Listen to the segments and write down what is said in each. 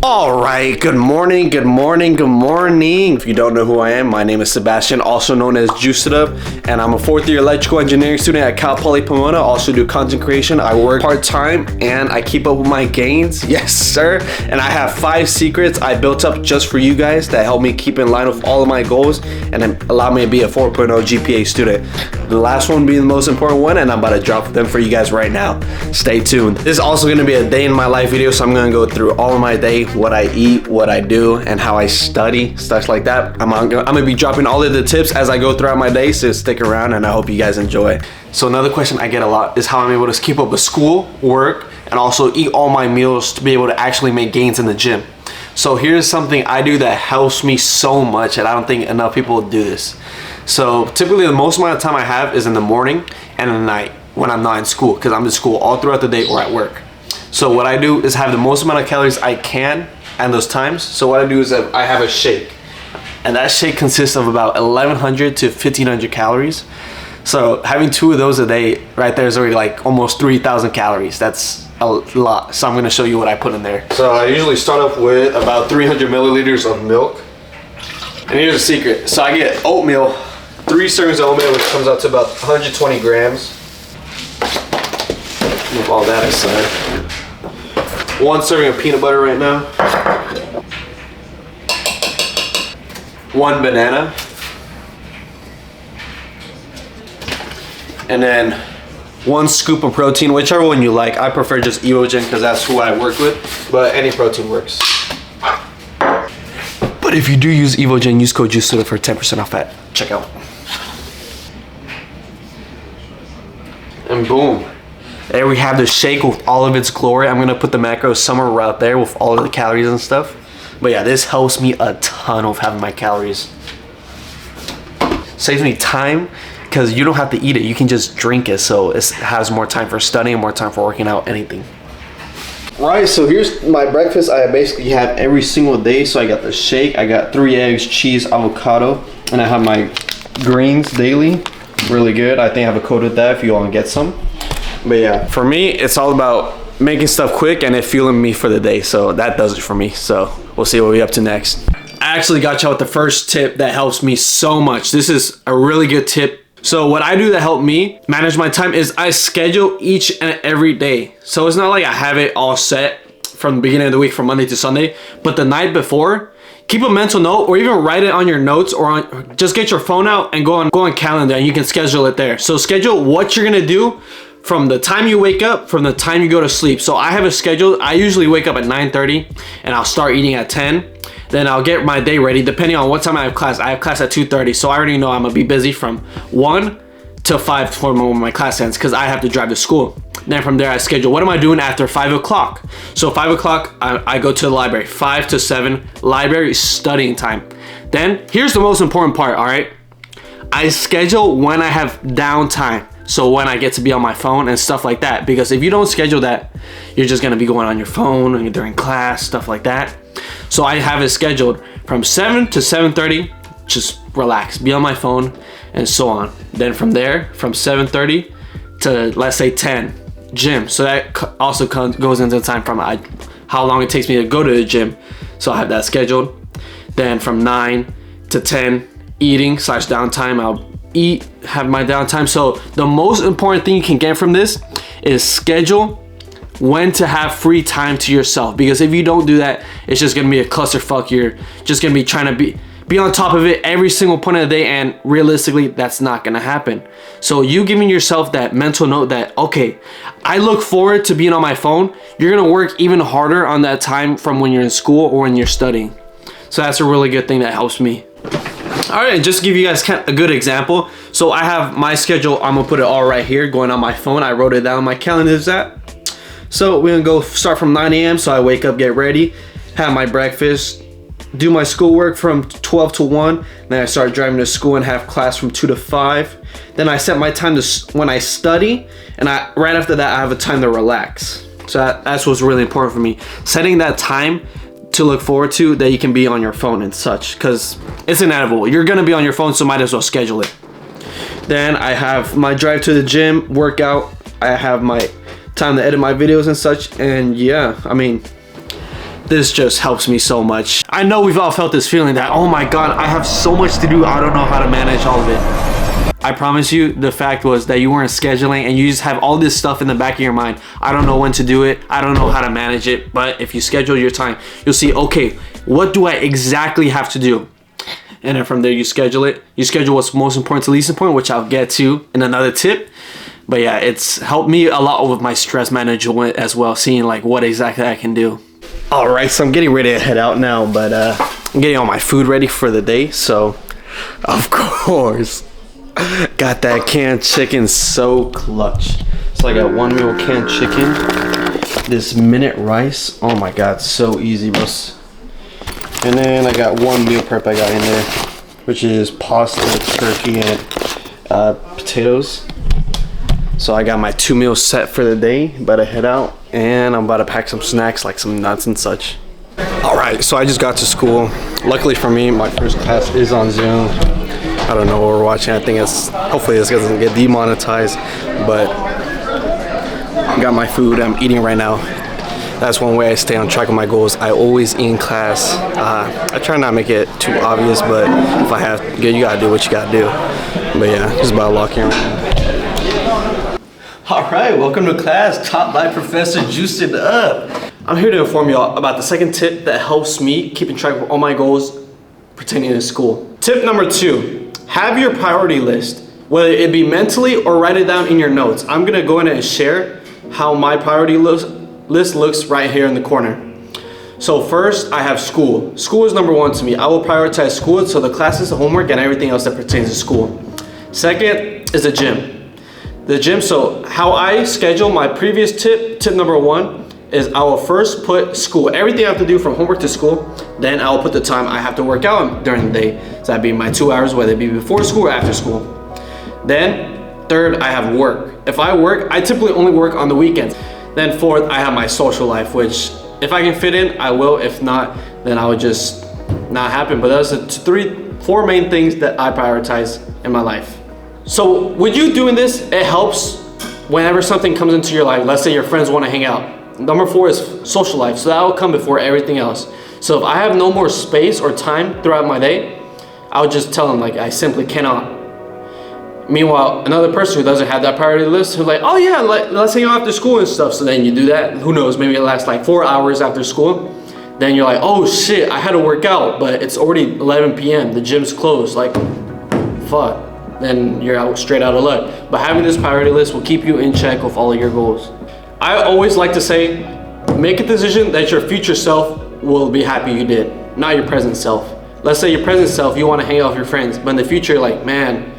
All right, good morning, good morning, good morning. If you don't know who I am, my name is Sebastian, also known as Juice It Up, and I'm a fourth year electrical engineering student at Cal Poly Pomona. Also do content creation. I work part-time and I keep up with my gains. Yes, sir. And I have 5 secrets I built up just for you guys that help me keep in line with all of my goals and allow me to be a 4.0 GPA student. The last one being the most important one, and I'm about to drop them for you guys right now. Stay tuned. This is also going to be a day in my life video, so I'm going to go through all of my day, what I eat, what I do, and how I study, stuff like that. I'm gonna be dropping all of the tips as I go throughout my day, so stick around and I hope you guys enjoy. So another question I get a lot is how I'm able to keep up with school, work, and also eat all my meals to be able to actually make gains in the gym. So here's something I do that helps me so much, and I don't think enough people do this. So typically the most amount of time I have is in the morning and in the night when I'm not in school, because I'm in school all throughout the day or at work. So what I do is have the most amount of calories I can and those times. So what I do is that I have a shake, and that shake consists of about 1100 to 1500 calories. So having 2 of those a day right there is already like almost 3000 calories. That's a lot. So I'm going to show you what I put in there. So I usually start off with about 300 milliliters of milk, and here's the secret. So I get oatmeal, 3 servings of oatmeal, which comes out to about 120 grams. Move all that aside. 1 serving of peanut butter right now. 1 banana. And then 1 scoop of protein, whichever one you like. I prefer just Evogen because that's who I work with, but any protein works. But if you do use Evogen, use code JUICEIT for 10% off at checkout. And boom. There we have the shake with all of its glory. I'm gonna put the macros somewhere out there with all of the calories and stuff. But yeah, this helps me a ton of having my calories. Saves me time because you don't have to eat it. You can just drink it, so it has more time for studying, more time for working out, anything. Right, so here's my breakfast. I basically have every single day. So I got the shake, I got 3 eggs, cheese, avocado, and I have my greens daily. Really good. I think I have a code with that if you want to get some. But yeah, for me, it's all about making stuff quick and it fueling me for the day. So that does it for me. So we'll see what we're up to next. I actually got y'all with the first tip that helps me so much. This is a really good tip. So what I do that help me manage my time is I schedule each and every day. So it's not like I have it all set from the beginning of the week from Monday to Sunday, but the night before, keep a mental note or even write it on your notes, or just get your phone out and go on calendar and you can schedule it there. So schedule what you're gonna do from the time you wake up, from the time you go to sleep. So I have a schedule. I usually wake up at 9:30 and I'll start eating at 10. Then I'll get my day ready depending on what time I have class. I have class at 2:30, so I already know I'm gonna be busy from 1 to 5 for when my class ends because I have to drive to school. Then from there I schedule what am I doing after 5 o'clock. So 5 o'clock I go to the library. 5 to 7 library studying time. Then here's the most important part, all right? I schedule when I have downtime. So when I get to be on my phone and stuff like that, because if you don't schedule that, you're just gonna be going on your phone during class, stuff like that. So I have it scheduled from 7 to 7:30, just relax, be on my phone, and so on. Then from there, from 7:30 to let's say 10, gym. So that also goes into the time from how long it takes me to go to the gym. So I have that scheduled. Then from 9 to 10, eating / downtime. I'll eat, have my downtime. So the most important thing you can get from this is schedule when to have free time to yourself, because if you don't do that, it's just gonna be a clusterfuck. You're just gonna be trying to be on top of it every single point of the day, and realistically that's not gonna happen. So you giving yourself that mental note that, okay, I look forward to being on my phone, you're gonna work even harder on that time from when you're in school or when you're studying. So that's a really good thing that helps me. All right, just to give you guys kind of a good example. So I have my schedule, I'm gonna put it all right here going on my phone. I wrote it down on my calendar's app. So we're gonna go start from 9 a.m. So I wake up, get ready, have my breakfast, do my schoolwork from 12 to 1. Then I start driving to school and have class from 2 to 5. Then I set my time to when I study, and right after that I have a time to relax. So that's what's really important for me. Setting that time to look forward to that you can be on your phone and such, because it's inevitable. You're gonna be on your phone, so might as well schedule it. Then I have my drive to the gym, workout. I have my time to edit my videos and such, and yeah, I mean, this just helps me so much. I know we've all felt this feeling that, oh my God, I have so much to do, I don't know how to manage all of it. I promise you, the fact was that you weren't scheduling and you just have all this stuff in the back of your mind. I don't know when to do it. I don't know how to manage it. But if you schedule your time, you'll see, okay, what do I exactly have to do? And then from there, you schedule it. You schedule what's most important to least important, which I'll get to in another tip. But yeah, it's helped me a lot with my stress management as well, seeing like what exactly I can do. All right, so I'm getting ready to head out now, but I'm getting all my food ready for the day. So, of course, got that canned chicken so clutch. So I got 1 meal canned chicken, this minute rice. Oh my God, so easy, bros. And then I got 1 meal prep I got in there, which is pasta, turkey, and potatoes. So I got my 2 meals set for the day, about to head out, and I'm about to pack some snacks like some nuts and such. All right, so I just got to school. Luckily for me, my first class is on Zoom. I don't know what we're watching. I think it's, hopefully this doesn't get demonetized, but I got my food. I'm eating right now. That's one way I stay on track of my goals. I always eat in class. I try not to make it too obvious, but if I have to, you gotta do what you gotta do. But yeah, just about locking right now. All right, welcome to class, taught by Professor Juiced It Up. I'm here to inform y'all about the second tip that helps me keeping track of all my goals pertaining to school. Tip number 2, have your priority list, whether it be mentally or write it down in your notes. I'm gonna go in and share how my priority list looks right here in the corner. So first, I have school. School is number 1 to me. I will prioritize school, so the classes, the homework, and everything else that pertains to school. Second is the gym. The gym, so how I schedule my previous tip number 1 is I will first put school, everything I have to do from homework to school, then I'll put the time I have to work out during the day. So that'd be my 2 hours, whether it be before school or after school. Then third, I have work. If I work, I typically only work on the weekends. Then fourth, I have my social life, which if I can fit in, I will. If not, then I would just not happen. But those are the 4 main things that I prioritize in my life. So with you doing this, it helps whenever something comes into your life. Let's say your friends want to hang out. Number 4 is social life. So that will come before everything else. So if I have no more space or time throughout my day, I would just tell them like I simply cannot. Meanwhile, another person who doesn't have that priority list, who's like, oh yeah, let's hang out after school and stuff. So then you do that. Who knows, maybe it lasts like 4 hours after school. Then you're like, oh shit, I had to work out, but it's already 11 p.m. The gym's closed. Like, fuck. Then you're out straight out of luck. But having this priority list will keep you in check with all of your goals. I always like to say, make a decision that your future self will be happy you did, not your present self. Let's say your present self, you want to hang out with your friends, but in the future, you're like, man,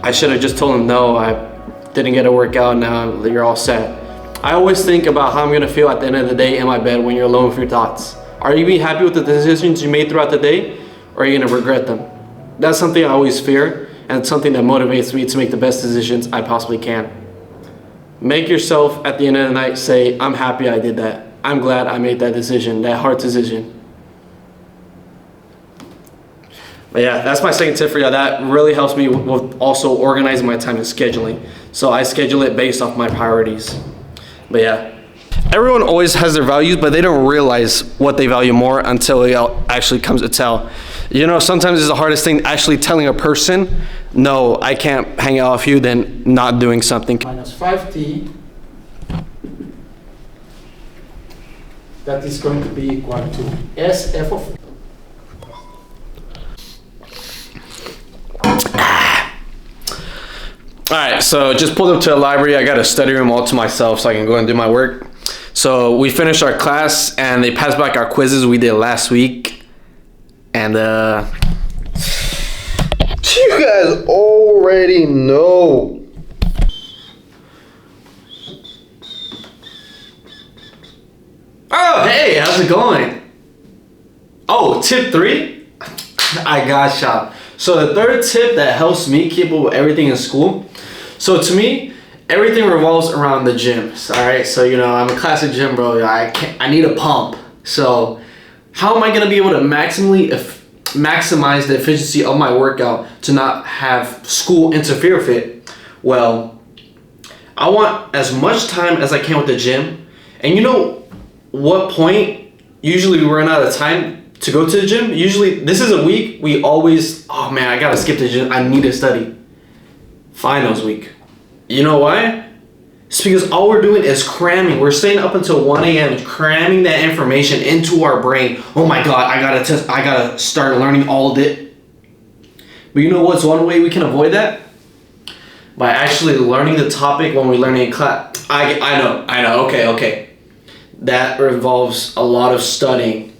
I should have just told them no, I didn't get to work out, now you're all set. I always think about how I'm gonna feel at the end of the day in my bed when you're alone with your thoughts. Are you being happy with the decisions you made throughout the day, or are you gonna regret them? That's something I always fear, and it's something that motivates me to make the best decisions I possibly can. Make yourself at the end of the night say, I'm happy I did that. I'm glad I made that decision, that hard decision. But yeah, that's my second tip for you. That really helps me with also organizing my time and scheduling. So I schedule it based off my priorities. But yeah, everyone always has their values, but they don't realize what they value more until it actually comes to tell. You know, sometimes it's the hardest thing actually telling a person, no, I can't hang out with you, than not doing something. Minus 5t, that is going to be equal to SF of Alright, so just pulled up to the library. I got a study room all to myself so I can go and do my work. So we finished our class and they passed back our quizzes we did last week. And you guys already know. Oh, hey, how's it going? Oh, tip 3? I got y'all. So the third tip that helps me keep up with everything in school. So to me, everything revolves around the gym. All right, so you know I'm a classic gym bro. I need a pump. So how am I gonna be able to maximize the efficiency of my workout to not have school interfere with it? Well, I want as much time as I can with the gym. And you know what point usually we run out of time to go to the gym. Usually, this is a week we always, oh man, I gotta skip the gym. I need to study. Finals week. You know why? It's because all we're doing is cramming. We're staying up until 1 a.m. cramming that information into our brain. Oh my God, I gotta start learning all of it. But you know what's one way we can avoid that? By actually learning the topic when we learn in class. I know, okay. That involves a lot of studying.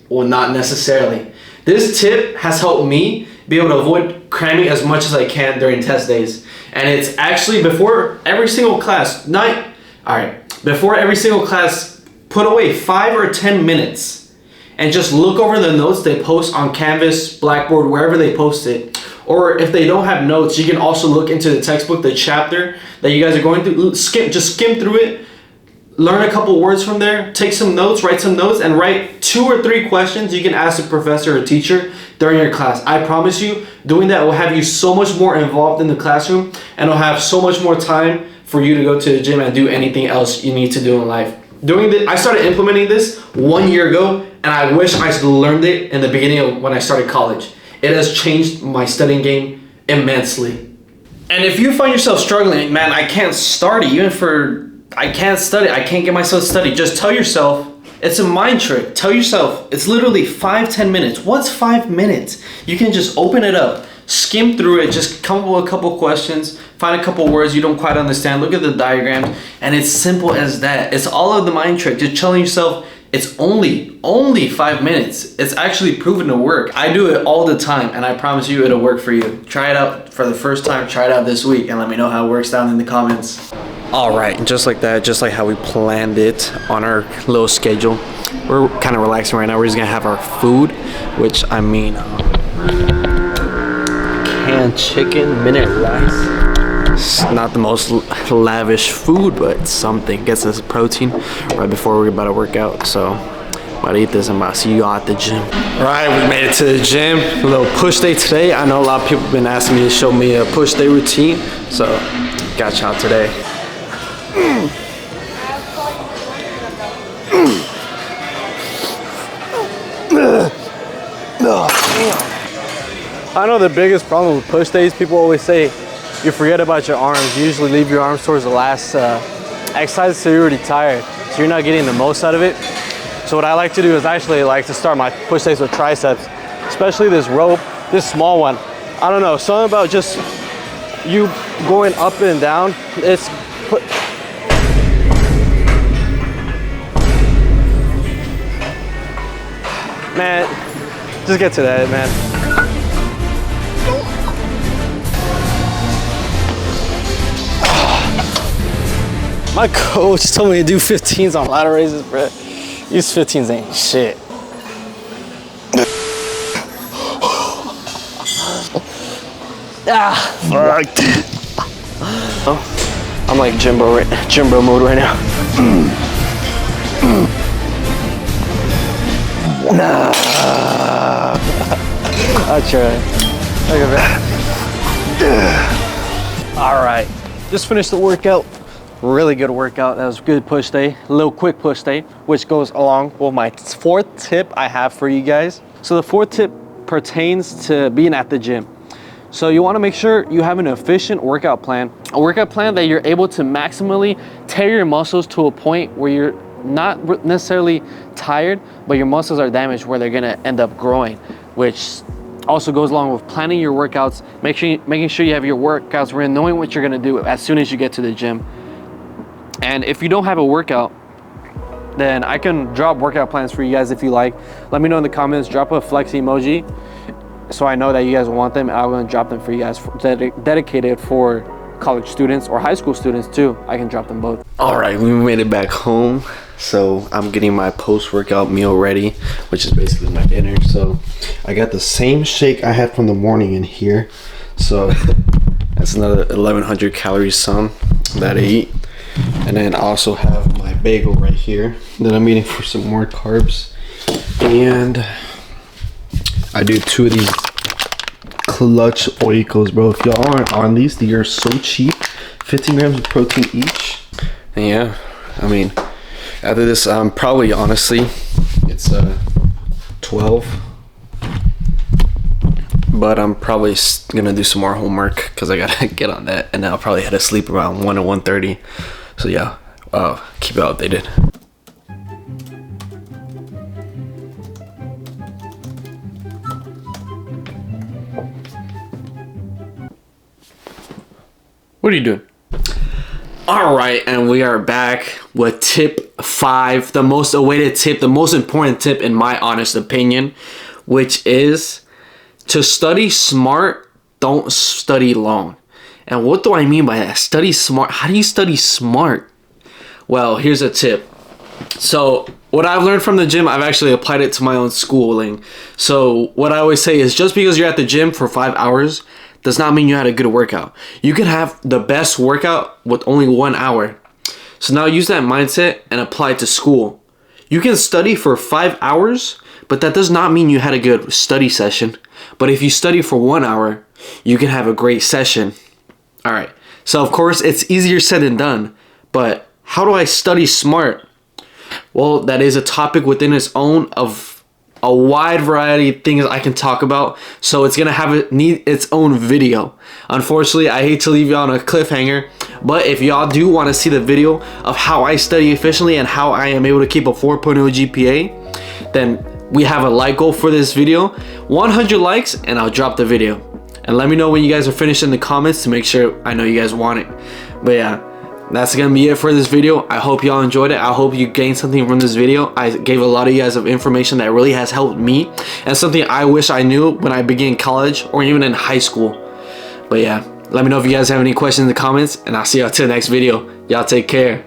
Well, not necessarily. This tip has helped me be able to avoid cramming as much as I can during test days. And it's actually before every single class, before every single class, put away 5 or 10 minutes and just look over the notes they post on Canvas, Blackboard, wherever they post it. Or if they don't have notes, you can also look into the textbook, the chapter that you guys are going through. Just skim through it, learn a couple words from there, take some notes, write some notes, and write 2 or 3 questions you can ask the professor or teacher during your class. I promise you, doing that will have you so much more involved in the classroom, and it'll have so much more time for you to go to the gym and do anything else you need to do in life. I started implementing this 1 year ago, and I wish I learned it in the beginning of when I started college. It has changed my studying game immensely. And if you find yourself struggling, man, I can't study, I can't get myself to study, just tell yourself, it's a mind trick. Tell yourself, it's literally 5-10 minutes. What's 5 minutes? You can just open it up, skim through it, just come up with a couple questions, find a couple words you don't quite understand, look at the diagrams, and it's simple as that. It's all of the mind trick, just telling yourself, it's only 5 minutes. It's actually proven to work. I do it all the time, and I promise you it'll work for you. Try it out for the first time, try it out this week, and let me know how it works down in the comments. All right, just like that, just like how we planned it on our little schedule. We're kind of relaxing right now. We're just gonna have our food, which I mean, canned chicken, minute rice. It's not the most lavish food, but it's something. Gets us protein right before we're about to work out. So, about to eat this and about to see you all at the gym. All right, we made it to the gym. A little push day today. I know a lot of people have been asking me to show me a push day routine, so got y'all today. I know the biggest problem with push days, people always say you forget about your arms. You usually leave your arms towards the last exercise, so you're already tired, so you're not getting the most out of it. So what I like to do is actually like to start my push days with triceps, especially this rope, this small one. I don't know, something about just you going up and down. Man, just get to that, man. My coach told me to do 15s on ladder raises, bro. These 15s ain't shit. Fuck. Oh, I'm like Jimbo mode right now. Nah. I'll try. All right, just finished the workout. Really good workout. That was a good push day, a little quick push day, which goes along with my 4th tip I have for you guys. So the 4th tip pertains to being at the gym. So you want to make sure you have an efficient workout plan, a workout plan that you're able to maximally tear your muscles to a point where you're not necessarily tired, but your muscles are damaged where they're gonna end up growing, which also goes along with planning your workouts, making sure you have your workouts written, knowing what you're gonna do as soon as you get to the gym. And if you don't have a workout, then I can drop workout plans for you guys if you like. Let me know in the comments, drop a flex emoji so I know that you guys want them, and I'm gonna drop them for you guys dedicated for college students or high school students too. I can drop them both. All right, we made it back home. So I'm getting my post-workout meal ready, which is basically my dinner. So I got the same shake I had from the morning in here. So that's another 1100 calories some that I eat. And then I also have my bagel right here that I'm eating for some more carbs. And I do 2 of these clutch oikos, bro. If y'all aren't on these, they are so cheap. 15 grams of protein each. And yeah, I mean, after this, I'm probably honestly It's 12. But I'm probably gonna do some more homework because I gotta get on that, and then I'll probably head to sleep around 1 or 1:30. So yeah, keep it updated. What are you doing? All right, and we are back with tip 5, the most awaited tip, the most important tip in my honest opinion, which is to study smart, don't study long. And what do I mean by that? Study smart. How do you study smart? Well, here's a tip. So what I've learned from the gym, I've actually applied it to my own schooling. So what I always say is just because you're at the gym for 5 hours does not mean you had a good workout. You can have the best workout with only 1 hour. So now use that mindset and apply it to school. You can study for 5 hours, but that does not mean you had a good study session. But if you study for 1 hour, you can have a great session. All right. So of course it's easier said than done, but how do I study smart? Well, that is a topic within its own of a wide variety of things I can talk about, so it's gonna need its own video. Unfortunately, I hate to leave you on a cliffhanger, but if y'all do want to see the video of how I study efficiently and how I am able to keep a 4.0 GPA, then we have a like goal for this video, 100 likes, and I'll drop the video. And let me know when you guys are finished in the comments to make sure I know you guys want it. But yeah, that's gonna be it for this video. I hope y'all enjoyed it. I hope you gained something from this video. I gave a lot of you guys of information that really has helped me, and something I wish I knew when I began college or even in high school. But yeah, let me know if you guys have any questions in the comments, and I'll see y'all till the next video. Y'all take care.